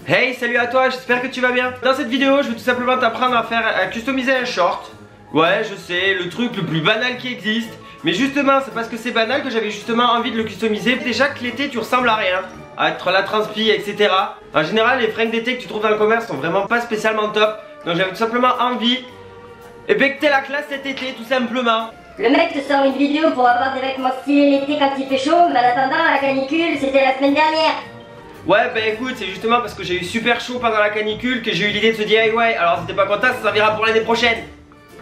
Hey, salut à toi, j'espère que tu vas bien. Dans cette vidéo, je vais tout simplement t'apprendre à customiser un short. Ouais, je sais, le truc le plus banal qui existe. Mais justement, c'est parce que c'est banal que j'avais justement envie de le customiser. Déjà que l'été, tu ressembles à rien. À être la transpi, etc. En général, les fringues d'été que tu trouves dans le commerce sont vraiment pas spécialement top. Donc j'avais tout simplement envie et que t'aies la classe cet été, tout simplement. Le mec te sort une vidéo pour avoir des vêtements stylés l'été quand il fait chaud, mais en attendant, la canicule, c'était la semaine dernière. Ouais, bah écoute, c'est justement parce que j'ai eu super chaud pendant la canicule que j'ai eu l'idée de se dire, hey, ouais, alors si t'es pas content, ça servira pour l'année prochaine.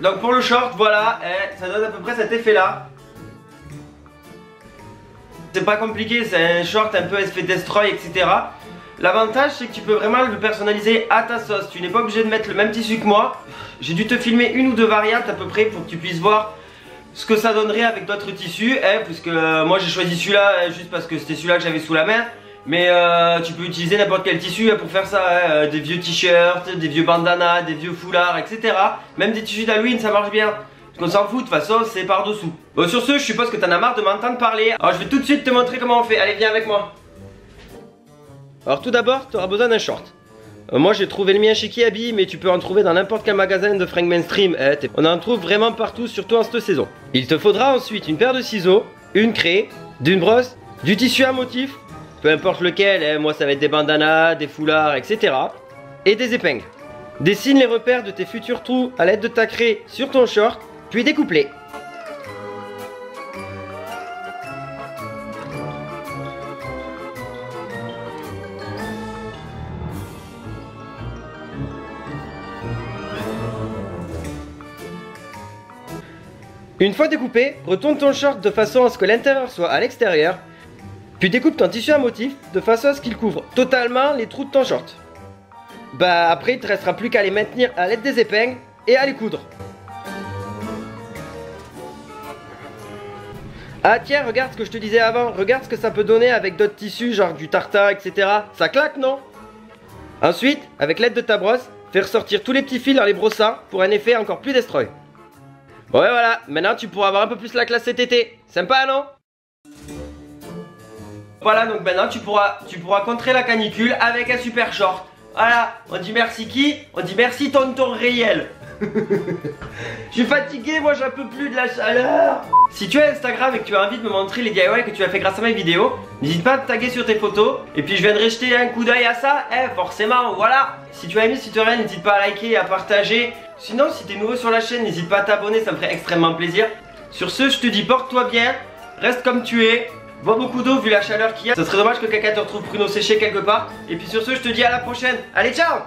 Donc pour le short, voilà, ça donne à peu près cet effet là. C'est pas compliqué, c'est un short un peu SP Destroy, etc. L'avantage c'est que tu peux vraiment le personnaliser à ta sauce. Tu n'es pas obligé de mettre le même tissu que moi. J'ai dû te filmer une ou deux variantes à peu près pour que tu puisses voir ce que ça donnerait avec d'autres tissus, puisque moi j'ai choisi celui-là juste parce que c'était celui-là que j'avais sous la main. Mais tu peux utiliser n'importe quel tissu pour faire ça, des vieux t-shirts, des vieux bandanas, des vieux foulards, etc. Même des tissus d'Halloween, ça marche bien. Parce qu'on s'en fout, de toute façon, c'est par dessous. Bon, sur ce, je suppose que t'en as marre de m'entendre parler. Alors je vais tout de suite te montrer comment on fait. Allez, viens avec moi. Alors tout d'abord, tu auras besoin d'un short. Moi j'ai trouvé le mien chez Kiabi, mais tu peux en trouver dans n'importe quel magasin de fringues mainstream. On en trouve vraiment partout, surtout en cette saison. Il te faudra ensuite une paire de ciseaux, une craie, d'une brosse, du tissu à motif, peu importe lequel, moi ça va être des bandanas, des foulards, etc. Et des épingles. Dessine les repères de tes futurs trous à l'aide de ta craie sur ton short, puis découpe-les. Une fois découpé, retourne ton short de façon à ce que l'intérieur soit à l'extérieur, puis découpe ton tissu à motif de façon à ce qu'il couvre totalement les trous de ton short. Bah après il te restera plus qu'à les maintenir à l'aide des épingles et à les coudre. Ah tiens, regarde ce que je te disais avant, regarde ce que ça peut donner avec d'autres tissus genre du tartan, etc. Ça claque, non? Ensuite, avec l'aide de ta brosse, fais ressortir tous les petits fils en les brossant pour un effet encore plus destroy. Bon et voilà, maintenant tu pourras avoir un peu plus la classe cet été. Sympa, non? Voilà, donc maintenant tu pourras contrer la canicule avec un super short. Voilà, on dit merci qui? On dit merci tonton réel. Je suis fatigué, moi j'en peux plus de la chaleur. Si tu as Instagram et que tu as envie de me montrer les DIY que tu as fait grâce à mes vidéos, n'hésite pas à te taguer sur tes photos. Et puis je viendrai jeter un coup d'œil à ça, forcément, voilà. Si tu as aimé, si tu as rien, n'hésite pas à liker et à partager. Sinon, si tu es nouveau sur la chaîne, n'hésite pas à t'abonner, ça me ferait extrêmement plaisir. Sur ce, je te dis porte-toi bien, reste comme tu es. Bois beaucoup d'eau vu la chaleur qu'il y a. Ce serait dommage que quelqu'un te retrouve pruneau séché quelque part. Et puis sur ce, je te dis à la prochaine. Allez, ciao!